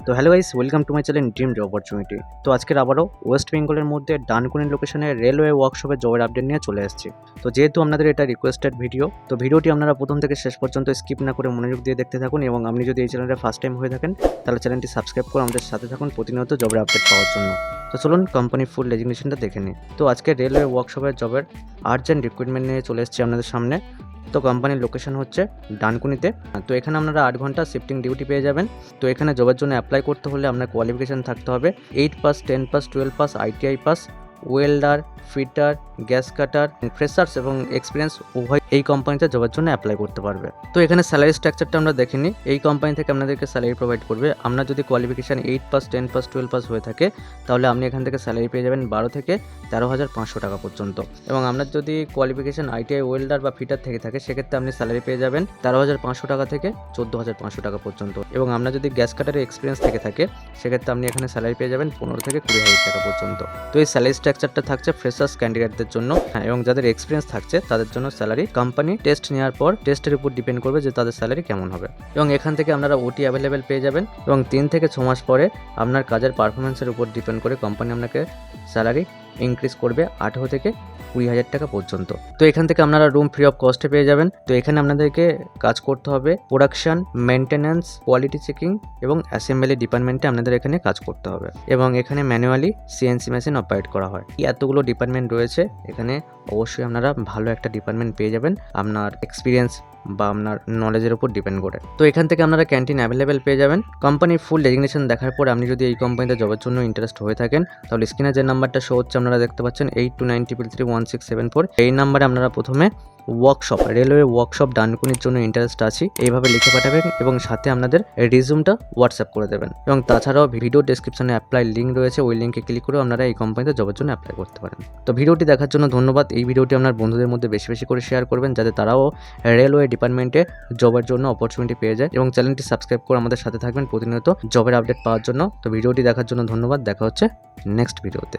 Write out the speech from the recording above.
তো hello guys, welcome to my channel dream job opportunity. তো আজকের আবারও ওয়েস্ট বেঙ্গলের মধ্যে ডানকুনি লোকেশনে রেলওয়ে ওয়ার্কশপের জবের আপডেট নিয়ে চলে এসেছি। তো যেহেতু আপনাদের এটা রিকোয়েস্টেড ভিডিও, তো ভিডিওটি আপনারা প্রথম থেকে শেষ পর্যন্ত স্কিপ না করে মনোযোগ দিয়ে দেখতে থাকুন, এবং আপনি যদি এই চ্যানেলটা ফার্স্ট টাইম হয়ে থাকেন তাহলে চ্যানেলটি সাবস্ক্রাইব করে আমাদের সাথে থাকুন প্রতিনিয়ত জবের আপডেট পাওয়ার জন্য। তো চলুন কোম্পানি ফুল ডেজিগনেশনটা দেখে নিই। তো আজকে রেলওয়ে ওয়ার্কশপের জবের আর্জেন্ট রিক্রুটমেন্ট নিয়ে চলে এসেছি আপনাদের সামনে। তো কোম্পানির লোকেশন হচ্ছে ডানকুনিতে। তো এখানে আপনারা 8 ঘন্টা শিফটিং ডিউটি পেয়ে যাবেন। তো এখানে জবের জন্য অ্যাপ্লাই করতে হলে আপনার কোয়ালিফিকেশান থাকতে হবে 8 pass, 10 pass, 12 pass, ITI pass, welder, fitter, gas cutter, freshers এবং এক্সপিরিয়েন্স উভয় এই কোম্পানিতে জবের জন্য অ্যাপ্লাই করতে পারবে। তো এখানে স্যালারি স্ট্রাকচারটা আমরা দেখে নিই। এই কোম্পানি থেকে আপনাদেরকে স্যালারি প্রোভাইড করবে। আপনার যদি কোয়ালিফিকেশান 8 পাস, 10 পাস, 12 পাস হয়ে থাকে তাহলে আপনি এখান থেকে স্যালারি পেয়ে যাবেন 12 থেকে 13,500 টাকা পর্যন্ত। এবং আপনার যদি কোয়ালিফিকেশান ITI, ওয়েল্ডার বা ফিটার থেকে থাকে সেক্ষেত্রে আপনি স্যালারি পেয়ে যাবেন 13,500 টাকা থেকে 14,500 টাকা পর্যন্ত। এবং আপনার যদি গ্যাস কাটারের এক্সপিরিয়েন্স থেকে থাকে সেক্ষেত্রে আপনি এখানে স্যালারি পেয়ে যাবেন 15 থেকে 20,000 টাকা পর্যন্ত। তো এই স্যালারি স্ট্রাকচারটা থাকছে ফ্রেশার্স ক্যান্ডিডেটদের জন্য, এবং যাদের এক্সপিরিয়েন্স থাকছে তাদের জন্য স্যালারি কোম্পানি টেস্ট নেওয়ার পর টেস্টের উপর ডিপেন্ড করবে যে তাদের স্যালারি কেমন হবে। এবং এখান থেকে আপনারা ওটি অ্যাভেলেবেল পেয়ে যাবেন, এবং 3 থেকে 6 মাস পরে আপনার কাজের পারফরমেন্সের উপর ডিপেন্ড করে কোম্পানি আপনাকে স্যালারি ইনক্রিজ করবে 18 থেকে 20,000 টাকা পর্যন্ত। তো এখান থেকে আপনারা রুম ফ্রি অফ কস্টে পেয়ে যাবেন। তো এখানে আপনাদেরকে কাজ করতে হবে প্রোডাকশন, মেনটেন্যান্স, কোয়ালিটি চেকিং এবং অ্যাসেম্বলি ডিপার্টমেন্টে আপনাদের এখানে কাজ করতে হবে। এবং এখানে ম্যানুয়ালি CNC মেশিন অপারেট করা হয়। এতগুলো ডিপার্টমেন্ট রয়েছে, এখানে অবশ্যই আপনারা ভালো একটা ডিপার্টমেন্ট পেয়ে যাবেন আপনার এক্সপিরিয়েন্স বা আপনার নলেজের উপর ডিপেন্ড করে। তো এখান থেকে আপনারা ক্যান্টিন অ্যাভেলেবেল পেয়ে যাবেন। কোম্পানির ফুল ডেজিগনেশন দেখার পর আপনি যদি এই কোম্পানিতে জবের জন্য ইন্টারেস্ট হয়ে থাকেন তাহলে স্ক্রিনে যে নাম্বারটা শো হচ্ছে আপনারা দেখতে পাচ্ছেন 8293331674, এই নাম্বারে আপনারা প্রথমে ওয়ার্কশপ, রেলওয়ে ওয়ার্কশপ ডানকুনির জন্য ইন্টারেস্ট আছি এইভাবে লিখে পাঠাবেন এবং সাথে আপনাদের রিজিউমটা হোয়াটসঅ্যাপ করে দেবেন। এবং তাছাড়াও ভিডিও ডেসক্রিপশনে অ্যাপ্লাই লিঙ্ক রয়েছে, ওই লিঙ্কে ক্লিক করে আপনারা এই কোম্পানিতে জবের জন্য অ্যাপ্লাই করতে পারেন। তো ভিডিওটি দেখার জন্য ধন্যবাদ। এই ভিডিওটি আপনার বন্ধুদের মধ্যে বেশি বেশি করে শেয়ার করবেন যাতে তারাও রেলওয়ে ডিপার্টমেন্টে জবের জন্য অপরচুনিটি পেয়ে যায়, এবং চ্যানেলটি সাবস্ক্রাইব করে আমাদের সাথে থাকবেন প্রতিনিয়ত জবের আপডেট পাওয়ার জন্য। তো ভিডিওটি দেখার জন্য ধন্যবাদ। দেখা হচ্ছে নেক্সট ভিডিওতে।